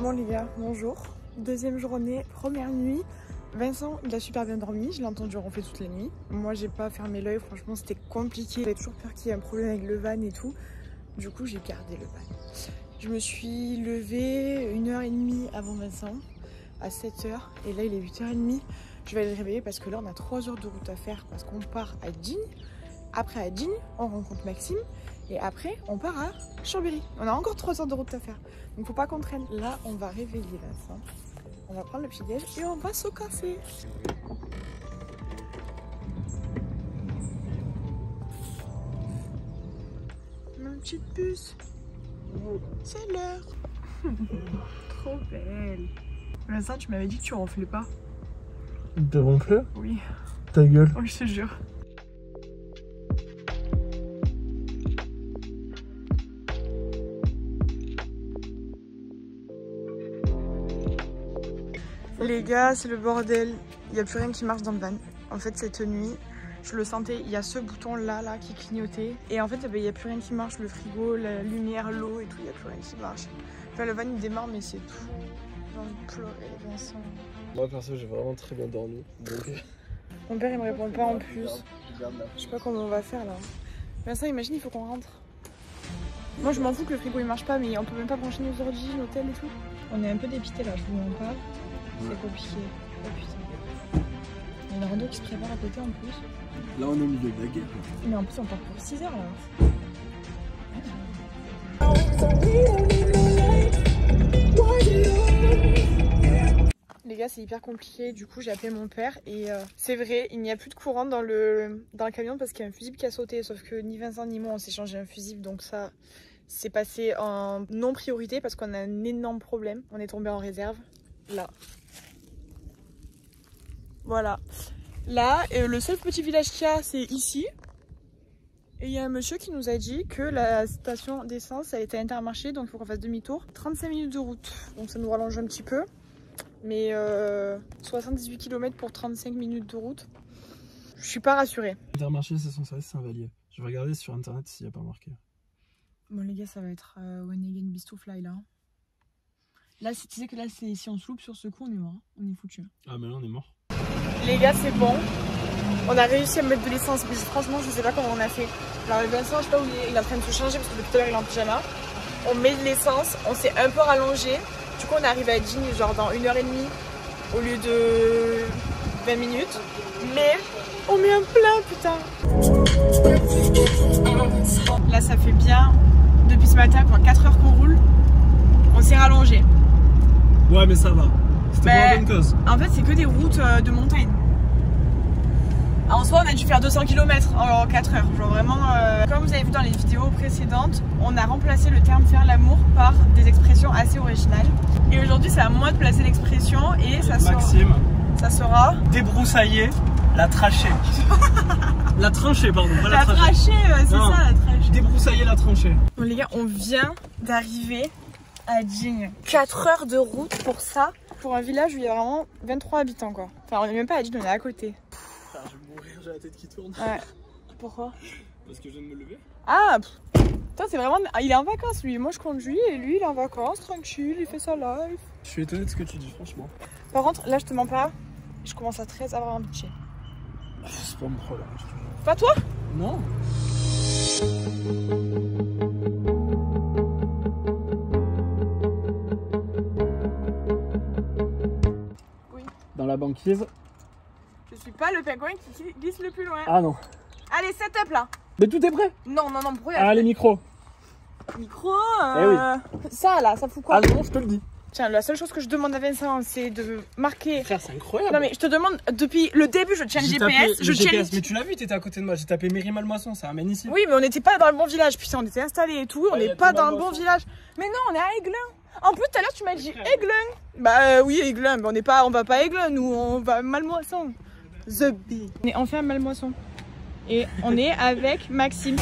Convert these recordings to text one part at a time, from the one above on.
Bon les gars, bonjour. Deuxième journée, première nuit. Vincent, il a super bien dormi, je l'ai entendu ronfler toute la nuit. Moi, j'ai pas fermé l'œil, franchement, c'était compliqué. J'avais toujours peur qu'il y ait un problème avec le van et tout. Du coup, j'ai gardé le van. Je me suis levée 1h30 avant Vincent, à 7h. Et là, il est 8h30. Je vais aller le réveiller parce que là, on a 3 heures de route à faire parce qu'on part à Digne. Après, à Digne, on rencontre Maxime. Et après, on part à Chambéry. On a encore 3 heures de route à faire. Donc, faut pas qu'on traîne. Là, on va réveiller Vincent. On va prendre le petit déj et on va se café. Ma petite puce. C'est l'heure. Trop belle. Vincent, tu m'avais dit que tu ronflais pas. De ronfler? Oui. Ta gueule. Oui, je te jure. Les gars, c'est le bordel. Il n'y a plus rien qui marche dans le van. En fait, cette nuit, je le sentais. Il y a ce bouton là qui clignotait. Et en fait, il n'y a plus rien qui marche. Le frigo, la lumière, l'eau et tout, il n'y a plus rien qui marche. Enfin, le van il démarre, mais c'est tout. J'ai envie de pleurer, Vincent. Moi, perso, j'ai vraiment très bien dormi. Donc... Mon père, il me répond pas en plus. Je sais pas comment on va faire là. Vincent, imagine, il faut qu'on rentre. Moi, je m'en fous que le frigo il marche pas, mais on peut même pas brancher nos ordi, nos tels et tout. On est un peu dépité là, je vous mens pas. C'est compliqué. Oh putain. Il y a une rando qui se prépare à côté en plus. Là, on est au milieu de la guerre. Mais en plus, on part pour 6 heures là. Les gars, c'est hyper compliqué. Du coup, j'ai appelé mon père et c'est vrai, il n'y a plus de courant dans le camion parce qu'il y a un fusible qui a sauté. Sauf que ni Vincent ni moi, on s'est changé un fusible. Donc ça, c'est passé en non priorité parce qu'on a un énorme problème. On est tombé en réserve. Là. Voilà. Là, le seul petit village qu'il y a, c'est ici. Et il y a un monsieur qui nous a dit que la station d'essence a été Intermarché, donc il faut qu'on fasse demi-tour. 35 minutes de route, donc ça nous rallonge un petit peu. Mais 78 km pour 35 minutes de route, je suis pas rassurée. Intermarché, c'est son service Saint-Vallier. Je vais regarder sur internet s'il n'y a pas marqué. Bon les gars, ça va être One Again Beast to Fly là. Là, tu sais que là, si on se loupe sur ce coup, on est mort. On est foutu. Ah, mais là, on est mort. Les gars, c'est bon. On a réussi à mettre de l'essence, mais franchement, je sais pas comment on a fait. Alors, Vincent, je sais pas où il est en train de se changer parce que depuis tout à l'heure, il est en pyjama. On met de l'essence, on s'est un peu rallongé. Du coup, on arrive à Digne, genre dans 1h30 au lieu de 20 minutes. Mais on met un plein, putain. Là, ça fait bien. Depuis ce matin, pendant 4 heures qu'on roule, on s'est rallongé. Ouais, mais ça va. C'était pour la bonne cause. En fait, c'est que des routes de montagne. En soi, on a dû faire 200 km en 4 heures. Genre vraiment, comme vous avez vu dans les vidéos précédentes, on a remplacé le terme faire l'amour par des expressions assez originales. Et aujourd'hui, c'est à moi de placer l'expression et ça sera... Maxime. Ça sera... Débroussailler la trachée. La tranchée, pardon. Pas la trachée, c'est ça, la trachée. Débroussailler la tranchée. Bon les gars, on vient d'arriver à Digne. 4 heures de route pour ça. Pour un village où il y a vraiment 23 habitants quoi. Enfin, on est même pas à Digne, on est à côté. Ah, je vais mourir, j'ai la tête qui tourne. Ouais. Pourquoi? Parce que je viens de me lever. Ah, toi c'est vraiment... Il est en vacances lui, moi je conduis et lui il est en vacances, tranquille, il fait sa live. Je suis étonné de ce que tu dis, franchement. Par contre, là je te mens pas, je commence à très avoir un bitché. C'est pas mon problème, je te jure. Pas toi? Non. Oui. Dans la banquise. Je suis pas le pingouin qui glisse le plus loin. Ah non. Allez, setup là. Mais tout est prêt. Non, non, non, pourquoi Ah, les micros. Micro, Eh oui. Ça là, ça fout quoi? Ah non, je te le dis. Tiens, la seule chose que je demande à Vincent, c'est de marquer... Frère, c'est incroyable. Non mais je te demande, depuis le début, je tiens le GPS. Mais tu l'as vu, t'étais à côté de moi. J'ai tapé Méry-Malmoisson, ça amène ici. Oui, mais on n'était pas dans le bon village. Putain, on était installés et tout. On n'est pas dans le bon village. Mais non, on est à Aiglun. En plus, tout à l'heure, tu m'as dit Aiglun. Bah oui, Aiglun. Mais on va pas à Aiglun, nous. On va à Malmoisson. The Bee. On est enfin à Malmoisson. Et on est avec Maxime.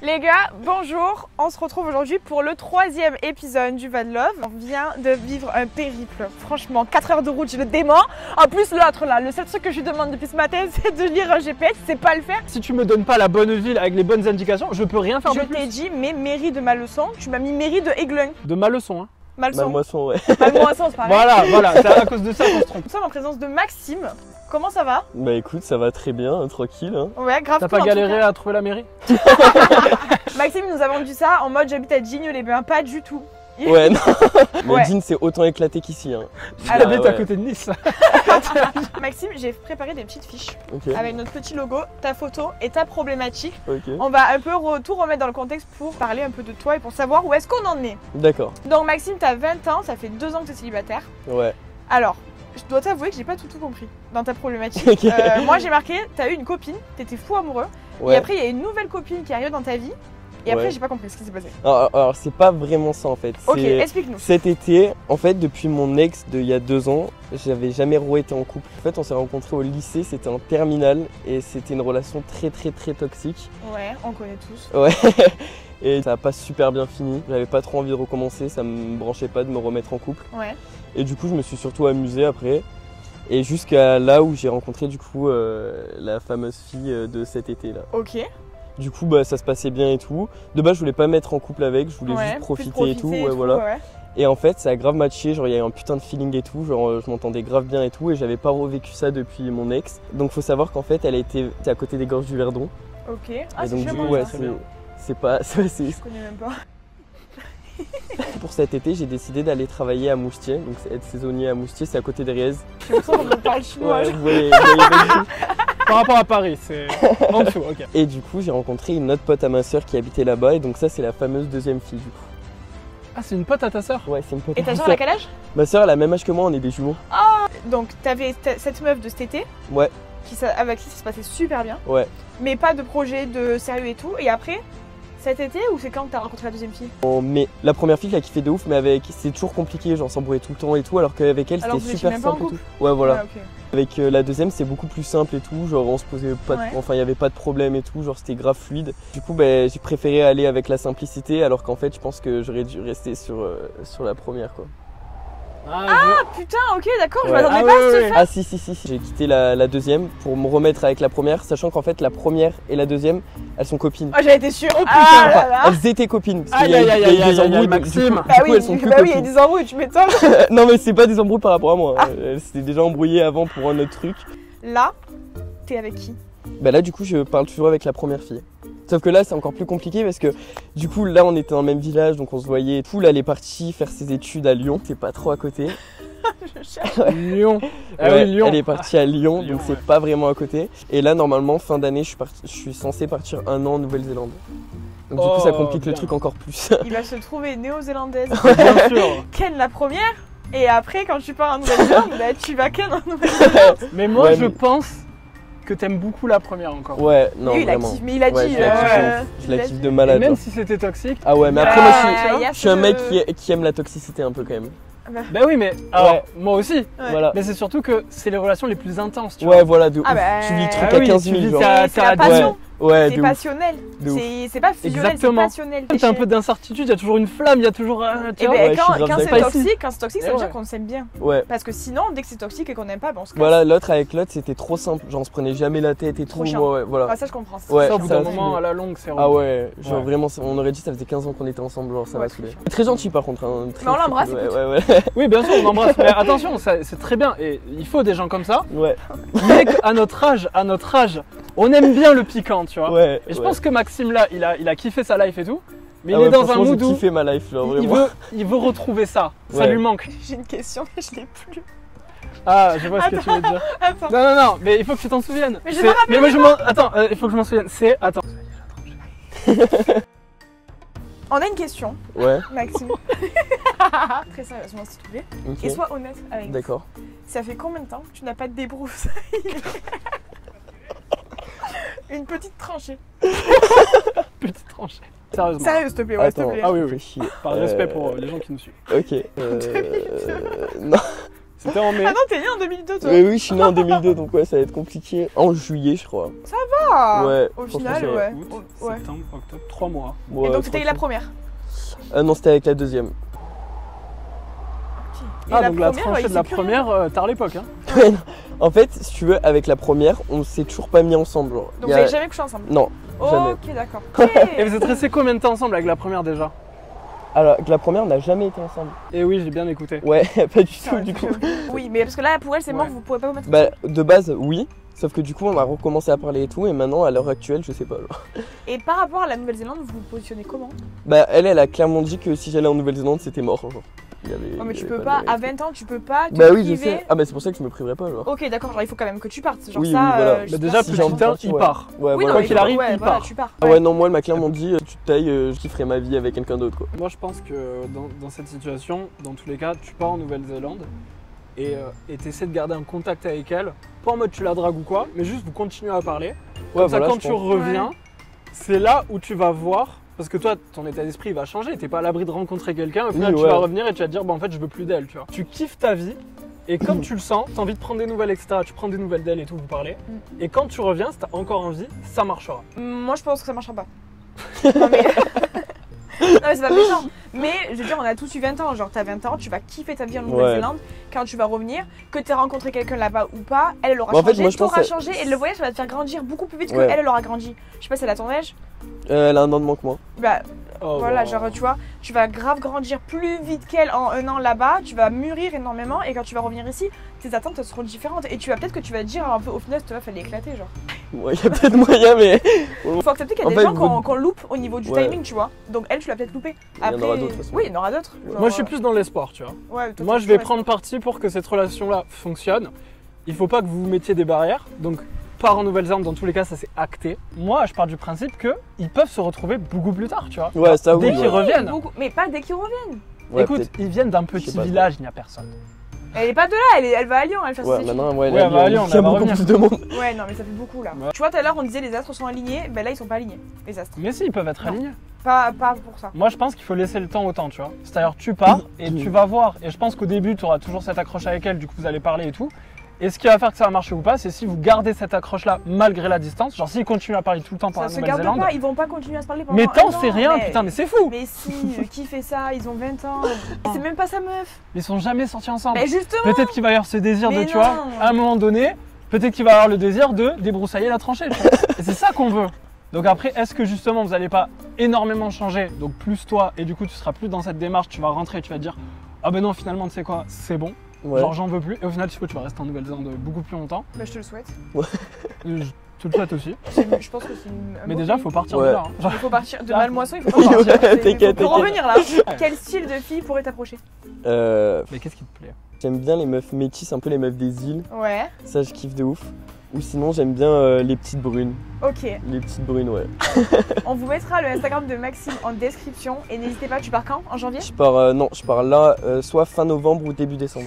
Les gars, bonjour. On se retrouve aujourd'hui pour le 3e épisode du Van Love. On vient de vivre un périple. Franchement, 4 heures de route, je le dément. En plus, l'autre là, le seul truc que je lui demande depuis ce matin, c'est de lire un GPS. C'est pas le faire. Si tu me donnes pas la bonne ville avec les bonnes indications, je peux rien faire de plus. Je t'ai dit, mais mairie de Malleçon. Tu m'as mis mairie de Aiglun. De ma leçon, hein. Malmoisson, ouais. Malmoisson, c'est pareil. Voilà, c'est à cause de ça qu'on se trompe. Nous sommes en présence de Maxime. Comment ça va? Bah écoute, ça va très bien, tranquille. Hein. Ouais, grave. T'as pas galéré à trouver la mairie? Maxime nous a vendu ça en mode j'habite à Digne-les-Bains, pas du tout. Ouais, non. Mais Ouais. Digne, c'est autant éclaté qu'ici. Hein. Alors, J'habite à côté de Nice. Maxime, j'ai préparé des petites fiches Ok, avec notre petit logo, ta photo et ta problématique. ok. On va un peu tout remettre dans le contexte pour parler un peu de toi et pour savoir où est-ce qu'on en est. D'accord, Donc Maxime, t'as 20 ans, ça fait 2 ans que t'es célibataire. ouais. Alors, je dois t'avouer que j'ai pas tout compris dans ta problématique. Ok. Moi j'ai marqué, t'as eu une copine, t'étais fou amoureux, Ouais. et après il y a une nouvelle copine qui arrive dans ta vie, et après Ouais. j'ai pas compris ce qui s'est passé. Alors, c'est pas vraiment ça en fait. Ok, C'est- explique-nous. Cet été, en fait, depuis mon ex d'il y a 2 ans, j'avais jamais été en couple. En fait, on s'est rencontrés au lycée, c'était en terminale et c'était une relation très toxique. Ouais, on connaît tous. Ouais. Et ça a pas super bien fini. J'avais pas trop envie de recommencer, ça me branchait pas de me remettre en couple. Ouais. Et du coup, je me suis surtout amusé après. Et jusqu'à là où j'ai rencontré du coup la fameuse fille de cet été là. Ok. Du coup, bah, ça se passait bien et tout. De base, je voulais pas me mettre en couple avec, je voulais Ouais, juste plus profiter et tout. Ouais, voilà. ouais. Et en fait, ça a grave matché, genre il y a eu un putain de feeling et tout, genre je m'entendais grave bien et tout, et j'avais pas revécu ça depuis mon ex. Donc faut savoir qu'en fait, elle était à côté des gorges du Verdon. Ok. Ah, et c'est donc du chez moi, coup, ouais, ça. c'est pas. c'est- Je connais même pas. Pour cet été, j'ai décidé d'aller travailler à Moustier, donc être saisonnier à Moustier, c'est à côté de Riez. J'ai l'impression qu'on me parle chinois. Ouais, vous voyez pas du tout. Par rapport à Paris, c'est en dessous, ok. Et du coup, j'ai rencontré une autre pote à ma soeur qui habitait là-bas, et donc ça, c'est la fameuse deuxième fille du coup. Ah, c'est une pote à ta sœur? Ouais, c'est une pote. Et ta à ma soeur, elle a quel âge? Ma soeur, elle a le même âge que moi, on est des jumeaux. Donc, t'avais cette meuf de cet été Ouais, avec qui ça se passait super bien, ouais. mais pas de projet de sérieux et tout. Et après, cet été, ou c'est quand que t'as rencontré la deuxième fille? Mais la première fille, je la kiffais de ouf, mais avec, c'est toujours compliqué, genre s'embrouiller tout le temps et tout, alors qu'avec elle, Alors, c'était vous étiez super même pas en simple et couple? tout. Ouais, voilà. Ouais, ok. Avec la deuxième, c'est beaucoup plus simple et tout, genre on se posait pas de... Ouais. Enfin, il y avait pas de problème et tout, genre c'était grave fluide. Du coup, ben, j'ai préféré aller avec la simplicité, alors qu'en fait, je pense que j'aurais dû rester sur la première, quoi. Ah, Putain, ok, d'accord, je Ouais. m'attendais Ah pas à ouais, ce ouais. fait. Ah si. J'ai quitté la deuxième pour me remettre avec la première, sachant qu'en fait la première et la deuxième, elles sont copines. Oh, j'avais été sûre. Oh, putain. Ah là là. Elles étaient copines. Parce qu'il Aïe, y a aïe, eu aïe, des aïe, aïe, embrouilles, aïe, du coup, Maxime. Bah du coup, oui, elles sont plus bah oui, il y a copines. des embrouilles, tu m'étonnes. Non mais c'est pas des embrouilles par rapport à moi. Elles s'étaient déjà embrouillées avant pour un autre truc. Là, t'es avec qui? Bah là du coup je parle toujours avec la première fille. Sauf que là c'est encore plus compliqué parce que du coup là on était dans le même village donc on se voyait et tout. Là elle est partie faire ses études à Lyon, c'est pas trop à côté. Je cherche. Lyon. Ah Ouais, oui, Lyon. Elle est partie à Lyon, Lyon, donc c'est ouais. pas vraiment à côté. Et là normalement fin d'année je suis censé partir 1 an en Nouvelle-Zélande. Donc du coup ça Oh, complique le bien. truc encore plus. Il va se trouver néo-zélandaise. Bien sûr. Ken la première. Et après, quand tu pars en Nouvelle-Zélande, bah, tu vas Ken en Nouvelle-Zélande. Mais moi, Ouais, je mais- pense que t'aimes beaucoup la première encore. Ouais, non Lui, il a vraiment. kiffé, mais il a Ouais, dit. je la kiffe de ouf. Je la il a kiffe dit. de Et malade. même genre. si c'était toxique. Ah ouais mais Ouais, après moi il y a je suis un ce- mec qui aime la toxicité un peu quand même. Bah oui, mais alors, Ouais. moi aussi. Ouais. Voilà. Mais c'est surtout que c'est les relations les plus intenses, tu Ouais vois. voilà de Ah ouf. bah, Tu vis le truc Ah à oui, 15 tu 000 vis genre. ta- C'est la passion. Ouais, C'est de ouf. passionnel. De ouf. C'est pas fusionnel, c'est Exactement. passionnel. T'as un peu d'incertitude, il y a toujours une flamme, il y a toujours. Tu Et vois. Ouais, je suis quand grave c'est d'accord. toxique, ça Eh veut dire ouais. qu'on s'aime bien. Ouais. Parce que sinon, dès que c'est toxique et qu'on n'aime pas, on se casse. Voilà, l'autre avec l'autre, c'était trop simple. Genre, on se prenait jamais la tête et Trop tout. chiant. Moi, ouais, voilà. Ah, ça, je comprends. Ouais, Ça, au bout ça d'un va moment, saouler. à la longue, c'est Ah relou. ouais, genre Ouais. vraiment, on aurait dit ça faisait 15 ans qu'on était ensemble, genre ça Ouais, va saouler. c'est Très gentil par contre. Hein, Mais on l'embrasse, Ouais, écoute. ouais. Oui, bien sûr, on embrasse. Mais attention, c'est très bien. Et il faut des gens comme ça. Ouais, Mais à notre âge, on aime bien le piquant, tu vois. ouais. Et je ouais. pense que Maxime là, il a kiffé sa life et tout. Mais Ah il ouais, est dans un franchement, mood j'ai où kiffé ma life, genre il vraiment. veut retrouver ça. Ça Ouais. lui manque. J'ai une question, mais je l'ai plus. Ah, je vois ce que tu veux dire. Attends. Non, mais il faut que tu t'en souviennes. Mais je C'est- me rappelle moi, je m'en. Attends, il faut que je m'en souvienne. Attends. On a une question, Ouais, Maxime. Très sérieusement, s'il te plaît. ok. Et sois honnête avec nous. D'accord. Ça fait combien de temps que tu n'as pas de débroussaille? Une petite tranchée. Petite tranchée. Sérieusement. Sérieux, s'il te plaît, ouais, s'il te Attends, plaît. Ah oui, oui. fais chier. Par respect pour les gens qui nous suivent. Ok. Non. C'était en mai. Ah non, t'es né en 2002 toi. Oui, je suis né en 2002, donc ouais, ça va être compliqué. En juillet, je crois. Ah, Ouais, au franchement, final, ça va. ouais. Août, Ouais. septembre, octobre, 3 mois. Ouais, Et donc c'était la franchement. première. Non, c'était avec la deuxième. Et Ah, la donc la première, tranchée il de la sait plus rien. première, tard à l'époque. Hein. Ouais, non. En fait, si tu veux, avec la première, on s'est toujours pas mis ensemble. Genre. Donc Il y vous a- avez jamais couché ensemble. Non, jamais. Ok, d'accord. Et vous êtes restés combien de temps ensemble avec la première déjà? Alors, avec la première, on n'a jamais été ensemble. Et oui, j'ai bien écouté. Ouais, pas du tout, du coup. Oui, mais parce que là, pour elle, c'est mort, Ouais. vous pouvez pas vous mettre. Bah, de base, oui. Sauf que du coup, on a recommencé à parler et tout. Et maintenant, à l'heure actuelle, je sais pas. Genre. Et par rapport à la Nouvelle-Zélande, vous vous positionnez comment? Bah, elle a clairement dit que si j'allais en Nouvelle-Zélande, c'était mort. Genre. Il y avait- Oh, mais il y tu avait peux pas pas, de- à 20 ans, tu peux pas te Bah oui, je priver. sais. Ah, bah, c'est pour ça que je me priverais pas, genre. Ok, d'accord, genre il faut quand même que tu partes. Genre Oui, ça, oui, voilà. je Bah sais déjà, pas si petit j'ai envie de un, partir, il ouais. part. Ouais, Oui, voilà. non, Quoi mais qu'il faut- arrive, ouais, il voilà, part. tu pars. Ah ouais, non, moi, elle m'a clairement dit, tu te tailles, je kifferai ma vie avec quelqu'un d'autre, quoi. Moi, je pense que dans cette situation, dans tous les cas, tu pars en Nouvelle-Zélande et t'essaies de garder un contact avec elle. Pas en mode tu la dragues ou quoi, mais juste vous continuez à parler. Comme Ouais, ça, voilà, quand je tu pense. reviens, c'est là où tu vas voir. Parce que toi, ton état d'esprit va changer. T'es pas à l'abri de rencontrer quelqu'un. Au final, Oui, tu ouais. vas revenir et tu vas te dire, bah, en fait, je veux plus d'elle. Tu vois. Tu kiffes ta vie. Et comme tu le sens, t'as envie de prendre des nouvelles, etc. Tu prends des nouvelles d'elle et tout, vous parlez. Et quand tu reviens, si t'as encore envie, ça marchera. Moi, je pense que ça marchera pas. Non, mais. Non, mais c'est pas méchant. Mais je veux dire, on a tous eu 20 ans. Genre, t'as 20 ans, tu vas kiffer ta vie en Nouvelle-Zélande. Quand tu vas revenir, que t'aies rencontré quelqu'un là-bas ou pas, elle aura Mais en fait, changé, moi, je pense t'auras que- changé. Et le voyage va te faire grandir beaucoup plus vite que Ouais. elle aura grandi. Je sais pas si elle a ton âge. Elle a un an de moins que moi. Bah, Oh, voilà, wow. genre, tu vois, tu vas grave grandir plus vite qu'elle en un an là-bas. Tu vas mûrir énormément. Et quand tu vas revenir ici, tes attentes seront différentes. Et tu vas peut-être que tu vas te dire un peu, au final, cette meuf, elle est éclatée, genre. Ouais, il y a peut-être moyen, mais. Faut accepter qu'il y a En des fait, gens vous- qu'on loupe au niveau du Ouais. timing, tu vois. Donc elle, tu l'as peut-être loupé. Il y en Après, aura d'autres, de toute façon. oui, il y en aura d'autres. Genre, Moi, je suis plus dans l'espoir, tu vois. Ouais, toi, Moi, t'es je vais plus prendre parti pour que cette relation-là fonctionne. Il faut pas que vous vous mettiez des barrières. Donc, part en Nouvelle-Zélande, dans tous les cas, ça c'est acté. Moi, je pars du principe qu'ils peuvent se retrouver beaucoup plus tard, tu vois. Ouais, ça, oui. Dès qu'ils ouais. reviennent. beaucoup. Mais pas dès qu'ils reviennent. Ouais, Écoute, peut-être. ils viennent d'un Je petit sais pas, village, il n'y a personne. Elle est pas de là, elle va à Lyon, elle fait ses Ouais, études. maintenant, ouais, Ouais, elle va à Lyon, il y a elle va beaucoup revenir. plus de monde. Ouais, non, mais ça fait beaucoup là. Ouais. Tu vois, tout à l'heure, on disait les astres sont alignés. Ben là, ils sont pas alignés, les astres. Mais si, ils peuvent être Non. alignés. Pas pour ça. Moi, je pense qu'il faut laisser le temps au temps, tu vois. C'est-à-dire, tu pars et tu vas voir. Et je pense qu'au début, tu auras toujours cette accroche avec elle, du coup, vous allez parler et tout. Et ce qui va faire que ça va marcher ou pas, c'est si vous gardez cette accroche-là malgré la distance. Genre, s'ils continuent à parler tout le temps par Ça la se garde Nouvelle-Zélande. pas, ils vont pas continuer à se parler pendant Mais un t'en an, sais rien, mais- putain, mais c'est fou. Mais si, qui fait ça? Ils ont 20 ans. C'est même pas sa meuf. Ils sont jamais sortis ensemble. Mais justement. Peut-être qu'il va y avoir ce désir de, Mais tu vois, non. à un moment donné, peut-être qu'il va y avoir le désir de débroussailler la tranchée. tu vois. Et c'est ça qu'on veut. Donc après, est-ce que justement vous n'allez pas énormément changer, donc plus toi, et du coup tu seras plus dans cette démarche, tu vas rentrer et tu vas te dire ah ben non finalement tu sais quoi, c'est bon, Ouais. genre j'en veux plus, et au final tu vas rester en Nouvelle-Zélande beaucoup plus longtemps. Bah, je te le souhaite. Je te le souhaite aussi. Je pense que c'est une. un Mais bon déjà pays. faut partir Ouais. de là. hein. Genre, Il faut partir de Là. Malmoisson, il faut pas Ouais, partir. Il t'inquiète, faut t'inquiète. revenir là. Quel style de fille pourrait t'approcher? mais qu'est-ce qui te plaît? J'aime bien les meufs métisses, un peu les meufs des îles. Ouais, Ça, je kiffe de ouf. Ou sinon, j'aime bien les petites brunes. ok. Les petites brunes, ouais. On vous mettra le Instagram de Maxime en description. Et n'hésitez pas, tu pars quand? En janvier? Je pars, non, je pars là, soit fin novembre ou début décembre.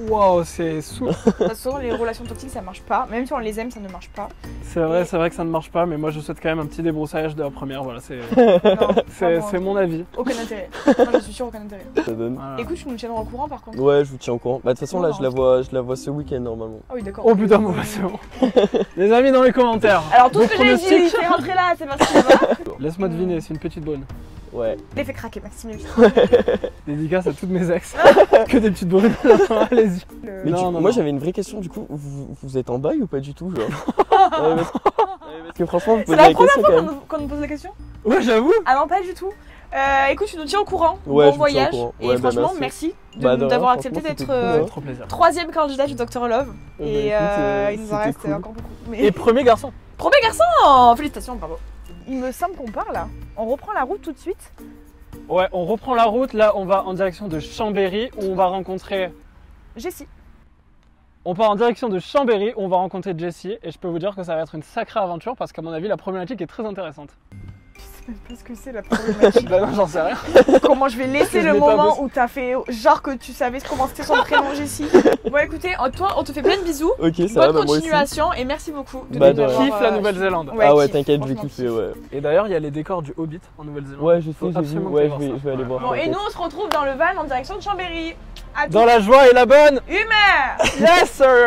Waouh, c'est sous. Parce que souvent les relations toxiques ça marche pas. Même si on les aime, ça ne marche pas. C'est vrai que ça ne marche pas, mais moi je souhaite quand même un petit débroussaillage de la première. Voilà, c'est Non, vraiment, c'est mon avis. aucun intérêt. Moi je suis sûre aucun intérêt. Ça donne. Voilà. Écoute, tu nous tiendras au courant par contre. Ouais, je vous tiens au courant. Bah, de toute façon, là, Non, je la vois ce week-end normalement. Ah oui, d'accord. Oh putain, bon, bah, c'est bon. Les amis dans les commentaires. Alors tout Vos ce que j'ai dit, pronostics. c'est rentré là, c'est parti là-bas. Laisse-moi deviner, c'est une petite bonne. Ouais. Les fait craquer, Maxime. Dédicace à toutes mes ex. Que des petites bonnes. Allez-y. Mais Non, non, moi, non. j'avais une vraie question, du coup, vous êtes en bail ou pas du tout, genre parce que franchement, vous C'est posez la la première question fois quand même. qu'on nous pose la question? Ouais, j'avoue. Ah non, pas du tout. Écoute, tu nous tiens au courant. Ouais, bon je vous tiens au voyage. courant. Et Ouais, bah, franchement, merci. merci Bah, de rien, d'avoir accepté franchement, d'être c'était cool, hein. Trop plaisir. troisième candidat du Dr Love. Bah, Et écoute, il nous en c'était reste cool. encore beaucoup. Mais... Et premier garçon. Premier garçon! Félicitations, bravo. Il me semble qu'on part là. On reprend la route tout de suite. Ouais, on reprend la route. Là, on va en direction de Chambéry où on va rencontrer. Jessie. On part en direction de Chambéry où on va rencontrer Jessie. Et je peux vous dire que ça va être une sacrée aventure parce qu'à mon avis, la problématique est très intéressante. Je sais sais pas ce que c'est la problématique. Bah non, j'en sais rien. Comment je vais laisser Je le l'ai pas moment bossé. où t'as fait genre que tu savais comment c'était son prénom, Jessie. Bon écoutez, toi on te fait plein de bisous. Ok, ça va, Bonne bah, moi aussi. continuation et merci beaucoup de Bah, nous de rien. avoir, Kiffe la Nouvelle-Zélande. Ah ouais, kiffe, t'inquiète, je vais franchement, kiffer, kiffe. ouais. Et d'ailleurs, il y a les décors du Hobbit en Nouvelle-Zélande. Ouais, je sais, Faut j'ai vu. absolument Ouais, que tu je ailles vais aller voir. Bon et nous on se retrouve dans le van en direction de Chambéry. À Dans la joie et la bonne humeur. Yes, sir.